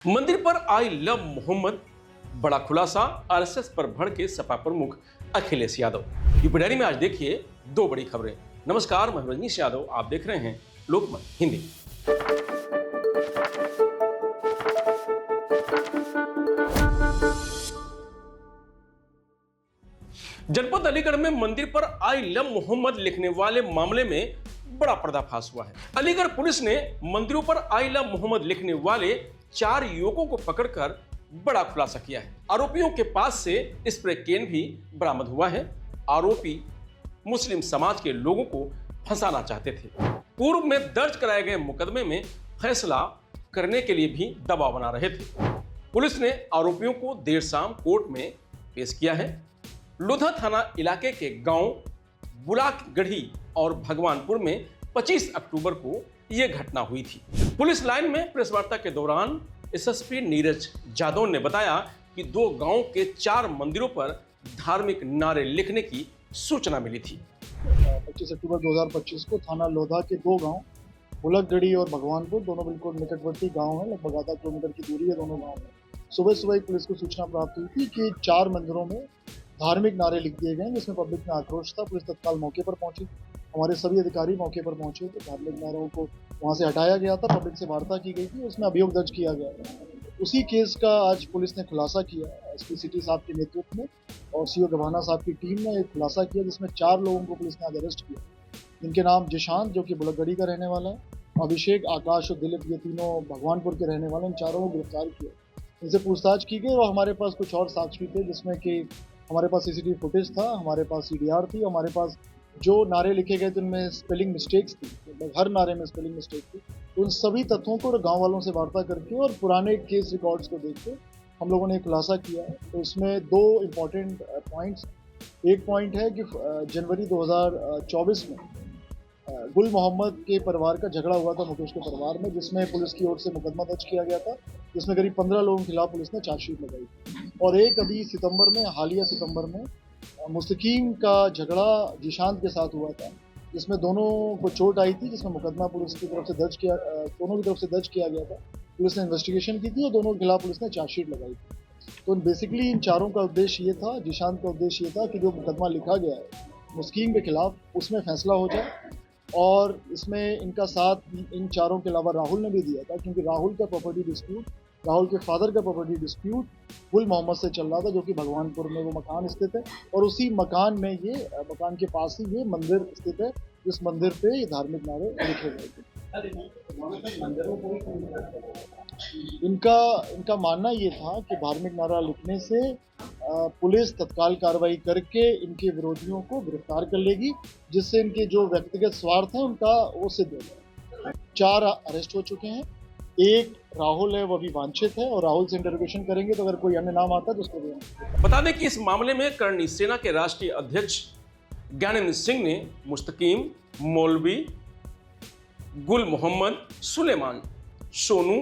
मंदिर पर I love Mohammad, बड़ा खुलासा आरएसएस पर भड़के सपा प्रमुख अखिलेश यादव। यूपी डायरी में आज देखिए दो बड़ी खबरें। नमस्कार, मैं रजनीश यादव, आप देख रहे हैं लोकमत हिंदी। जनपद अलीगढ़ में मंदिर पर आई लव मोहम्मद लिखने वाले मामले में बड़ा पर्दाफाश हुआ है। अलीगढ़ पुलिस ने मंदिरों पर आई लव मोहम्मद लिखने वाले 4 युवकों को पकड़कर बड़ा खुलासा किया है। आरोपियों के पास से स्प्रे कैन भी बरामद हुआ है। आरोपी मुस्लिम समाज के लोगों को फंसाना चाहते थे। पूर्व में दर्ज कराए गए मुकदमे में फैसला करने के लिए भी दबाव बना रहे थे। पुलिस ने आरोपियों को देर शाम कोर्ट में पेश किया है। लोधा थाना इलाके के गांव बुलाकगढ़ी और भगवानपुर में 25 अक्टूबर को यह घटना हुई थी। पुलिस लाइन में प्रेस वार्ता के दौरान एसएसपी नीरज जादव ने बताया कि 2 गांव के 4 मंदिरों पर धार्मिक नारे लिखने की सूचना मिली थी। 25 अक्टूबर 2025 को थाना लोधा के 2 गांव बुलाकगढ़ी और भगवानपुर, दोनों बिल्कुल निकटवर्ती गांव हैं, लगभग आधा किलोमीटर की दूरी है दोनों गांव में। सुबह सुबह पुलिस को सूचना प्राप्त हुई थी कि 4 मंदिरों में धार्मिक नारे लिख दिए गए, जिसमें पब्लिक में आक्रोश था। पुलिस तत्काल मौके पर पहुंची, हमारे सभी अधिकारी मौके पर पहुंचे तो धार्मिक नारों को वहां से हटाया गया था। पब्लिक से वार्ता की गई थी, उसमें अभियोग दर्ज किया गया था। उसी केस का आज पुलिस ने खुलासा किया। एसपी सिटी साहब के नेतृत्व में और सीओ गभाना साहब की टीम ने एक खुलासा किया, जिसमें 4 लोगों को पुलिस ने आज अरेस्ट किया। इनके नाम जिशांत, जो कि बुलाकगढ़ी का रहने वाला है, अभिषेक, आकाश और दिलीप, ये तीनों भगवानपुर के रहने वाले। इन चारों को गिरफ्तार किया, इनसे पूछताछ की गई और हमारे पास कुछ और साक्ष्य थे, जिसमें कि हमारे पास सीसीटीवी फुटेज था, हमारे पास सीडीआर थी, हमारे पास जो नारे लिखे गए थे उनमें स्पेलिंग मिस्टेक्स थी, मतलब हर नारे में स्पेलिंग मिस्टेक थी। तो उन सभी तथ्यों को गांव वालों से वार्ता करके और पुराने केस रिकॉर्ड्स को देख के हम लोगों ने खुलासा किया है। तो इसमें 2 इम्पॉर्टेंट पॉइंट्स। एक पॉइंट है कि जनवरी 2024 में गुल मोहम्मद के परिवार का झगड़ा हुआ था मुकेश के परिवार में, जिसमें पुलिस की ओर से मुकदमा दर्ज किया गया था, जिसमें करीब 15 लोगों के खिलाफ पुलिस ने चार्जशीट लगाई थी। और एक अभी सितंबर में, हालिया सितंबर में मुस्तकीम का झगड़ा जिशांत के साथ हुआ था, जिसमें दोनों को चोट आई थी, जिसमें मुकदमा पुलिस की तरफ से दोनों की तरफ से दर्ज किया गया था। पुलिस ने इन्वेस्टिगेशन की थी और दोनों के खिलाफ पुलिस ने चार्जशीट लगाई थी। तो बेसिकली इन चारों का उद्देश्य ये था, जिशांत का उद्देश्य ये था कि जो मुकदमा लिखा गया है मुस्तकीम के खिलाफ, उसमें फैसला हो जाए। और इसमें इनका साथ इन चारों के अलावा राहुल ने भी दिया था, क्योंकि राहुल का प्रॉपर्टी डिस्प्यूट, राहुल के फादर का प्रॉपर्टी डिस्प्यूट गुल मोहम्मद से चल रहा था, जो कि भगवानपुर में वो मकान स्थित है। और उसी मकान में मकान के पास ही ये मंदिर स्थित है, जिस मंदिर पे ये धार्मिक नारे लिखे गए थे। इनका मानना ये था कि धार्मिक नारा लिखने से पुलिस तत्काल कार्रवाई करके इनके विरोधियों को गिरफ्तार कर लेगी, जिससे इनके जो व्यक्तिगत स्वार्थ हैं उनका वो सिद्ध हो जाए। 4 अरेस्ट हो चुके हैं। एक राहुल है, वो भी वांछित है और राहुल से इंटरोगेशन करेंगे, तो अगर कोई अन्य नाम आता है तो उसको भी। बता दें कि इस मामले में करणी सेना के राष्ट्रीय अध्यक्ष ज्ञानेंद्र सिंह ने मुस्तकीम, मौलवी, गुल मोहम्मद, सुलेमान, सोनू,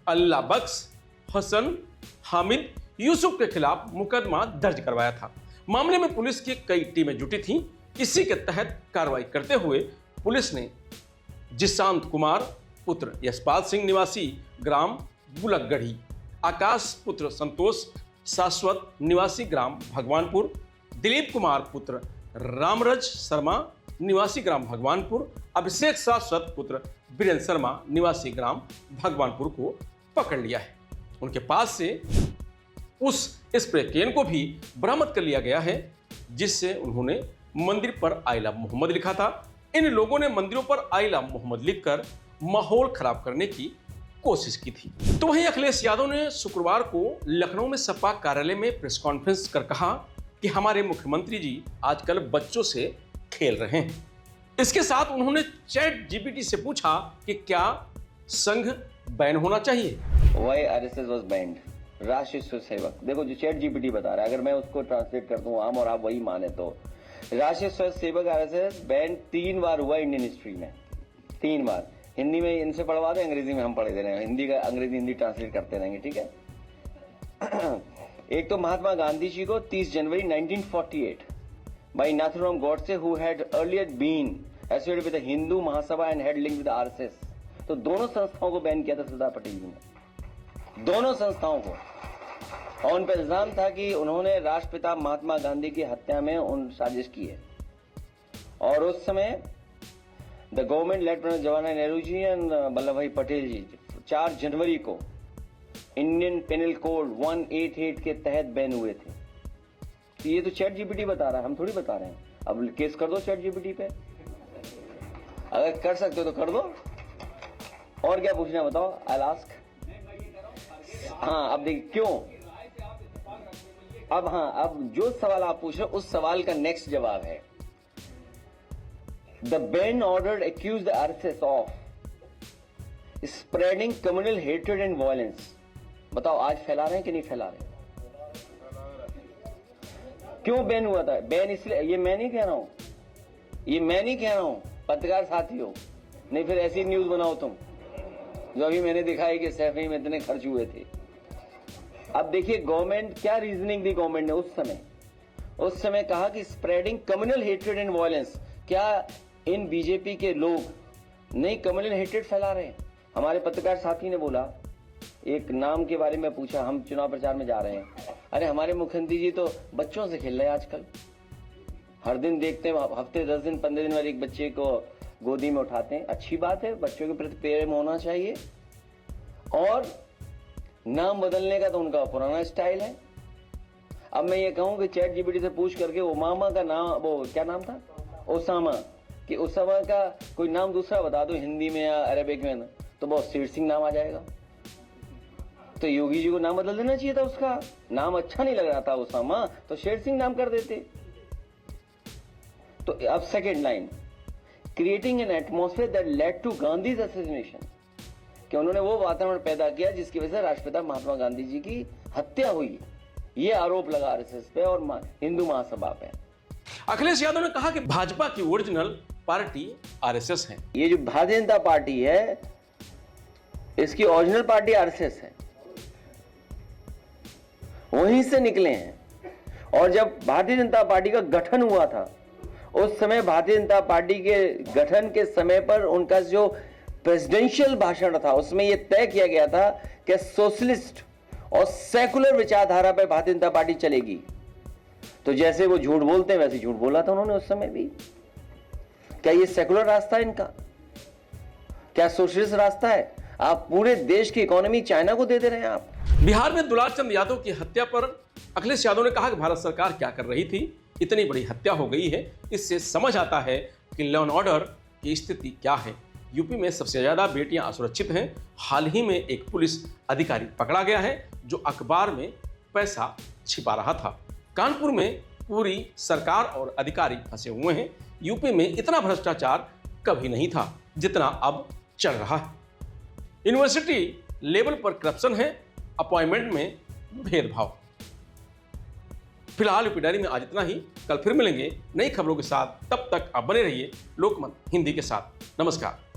अल्लाह बख्श, हसन, हामिद, यूसुफ के खिलाफ मुकदमा दर्ज करवाया था। मामले में पुलिस की कई टीमें जुटी थीं। इसी के तहत कार्रवाई करते हुए पुलिस ने जिशांत कुमार पुत्र यशपाल सिंह निवासी ग्राम बुलाकगढ़ी, आकाश पुत्र संतोष शाश्वत निवासी ग्राम भगवानपुर, दिलीप कुमार पुत्र रामरज शर्मा निवासी ग्राम भगवानपुर, अभिषेक शाश्वत पुत्र बीरेंद्र शर्मा निवासी ग्राम भगवानपुर को पकड़ लिया है। उनके पास से उस स्प्रे कैन को भी बरामद कर लिया गया है, जिससे उन्होंने मंदिर पर आई लव मोहम्मद लिखा था। इन लोगों ने मंदिरों पर आई लव मोहम्मद लिखकर माहौल खराब करने की कोशिश की थी। तो वहीं अखिलेश यादव ने शुक्रवार को लखनऊ में सपा कार्यालय में प्रेस कॉन्फ्रेंस कर कहा कि हमारे मुख्यमंत्री जी आजकल बच्चों से खेल रहे हैं। इसके साथ उन्होंने ChatGPT से पूछा कि क्या संघ बैन होना चाहिए। Why RSS was banned? राष्ट्रीय स्वयंसेवक, देखो जो ChatGPT बता रहा है, अगर मैं उसको ट्रांसलेट कर दूं आम और आप वही माने तो राष्ट्रीय स्वयंसेवक RSS बैन 3 बार हुआ इंडियन हिस्ट्री में, 3 बार। हिंदी में इनसे पढ़वा दें, अंग्रेजी में हम पढ़े दे रहे हैं, हिंदी का अंग्रेजी हिंदी ट्रांसलेट करते रहेंगे, ठीक है। एक तो महात्मा गांधी जी को 30 January 1948 by Nathuram Godse, who had earlier been associated with the Hindu Mahasabha and had link with RSS, तो दोनों संस्थाओं को बैन किया था सरदार पटेल जी ने। दोनों संस्थाओं को, और उन पर इल्जाम था कि उन्होंने राष्ट्रपिता महात्मा गांधी की हत्या में उन साजिश की है। और उस समय the government led by Jawaharlal Nehru ji and Vallabhbhai Patel जी 4 जनवरी को इंडियन पेनल कोड 188 के तहत बैन हुए थे। तो ये तो चैट जीपीटी बता रहा है, हम थोड़ी बता रहे हैं। अब केस कर दो चैट जीपीटी पे, अगर कर सकते हो तो कर दो। और क्या पूछना बताओ, आई आस्क। हाँ अब देखिए क्यों, अब जो सवाल आप पूछ रहे हो उस सवाल का नेक्स्ट जवाब है, the ban order accuse the RSS of spreading communal hatred and violence. बताओ आज फैला रहे हैं कि नहीं फैला रहे? क्यों बैन हुआ था? बैन इसलिए, ये मैं नहीं कह रहा हूं, पत्रकार साथी हो, नहीं फिर ऐसी न्यूज बनाओ तुम, जो अभी मैंने दिखा है कि सैफई में इतने खर्च हुए थे। अब देखिए गवर्नमेंट क्या रीजनिंग दी गवर्नमेंट ने उस समय कहा कि spreading communal hatred and violence. क्या इन बीजेपी के लोग नहीं कम्युनल हेट्रेड फैला रहे हैं? हमारे पत्रकार साथी ने बोला, एक नाम के बारे में पूछा, हम चुनाव प्रचार में जा रहे हैं, अरे हमारे मुख्यमंत्री जी तो बच्चों से खेल रहे हैं आजकल, हर दिन देखते हैं, हफ्ते 10 दिन 15 दिन में एक बच्चे को गोदी में उठाते हैं। अच्छी बात है, बच्चों के प्रति प्रेम होना चाहिए। और नाम बदलने का तो उनका पुराना स्टाइल है। अब मैं ये कहूं कि चैट जीपीटी से पूछ करके ओबामा का नाम, वो क्या नाम था, ओसामा, कि ओसामा का कोई नाम दूसरा बता दो हिंदी में या अरेबिक में, तो बहुत शेर सिंह नाम आ जाएगा। तो योगी जी को नाम बदल देना चाहिए था, उसका नाम अच्छा नहीं लग रहा था ओसामा, तो शेर सिंह नाम कर देते। तो अब second line, creating an atmosphere that led to Gandhi's assassination, कि उन्होंने वो वातावरण पैदा किया जिसकी वजह से राष्ट्रपिता महात्मा गांधी जी की हत्या हुई। ये आरोप लगा आरएसएस पे और हिंदू महासभा पे। अखिलेश यादव ने कहा कि भाजपा की ओरिजिनल पार्टी आरएसएस है। ये जो भारतीय जनता पार्टी है, इसकी ओरिजिनल पार्टी आरएसएस है, वहीं से निकले हैं। और जब भारतीय जनता पार्टी का गठन हुआ था, उस समय भारतीय जनता पार्टी के गठन के समय पर उनका जो प्रेसिडेंशियल भाषण था, उसमें यह तय किया गया था कि सोशलिस्ट और सेकुलर विचारधारा पर भारतीय जनता पार्टी चलेगी। तो जैसे वो झूठ बोलते हैं वैसे झूठ बोला था उन्होंने उस समय भी। क्या ये सेकुलर रास्ता है इनका? क्या सोशलिस्ट रास्ता है? आप पूरे देश की इकोनॉमी चाइना को दे दे रहे हैं आप। बिहार में दुलार चंद यादव की हत्या पर अखिलेश यादव ने कहा कि भारत सरकार क्या कर रही थी, इतनी बड़ी हत्या हो गई है, इससे समझ आता है कि लॉ एंड ऑर्डर की स्थिति क्या है। यूपी में सबसे ज्यादा बेटियां असुरक्षित हैं। हाल ही में एक पुलिस अधिकारी पकड़ा गया है जो अखबार में पैसा छिपा रहा था। कानपुर में पूरी सरकार और अधिकारी फंसे हुए हैं। यूपी में इतना भ्रष्टाचार कभी नहीं था जितना अब चल रहा है। यूनिवर्सिटी लेवल पर करप्शन है, अपॉइंटमेंट में भेदभाव। फिलहाल यूपी डायरी में आज इतना ही। कल फिर मिलेंगे नई खबरों के साथ। तब तक आप बने रहिए लोकमत हिंदी के साथ। नमस्कार।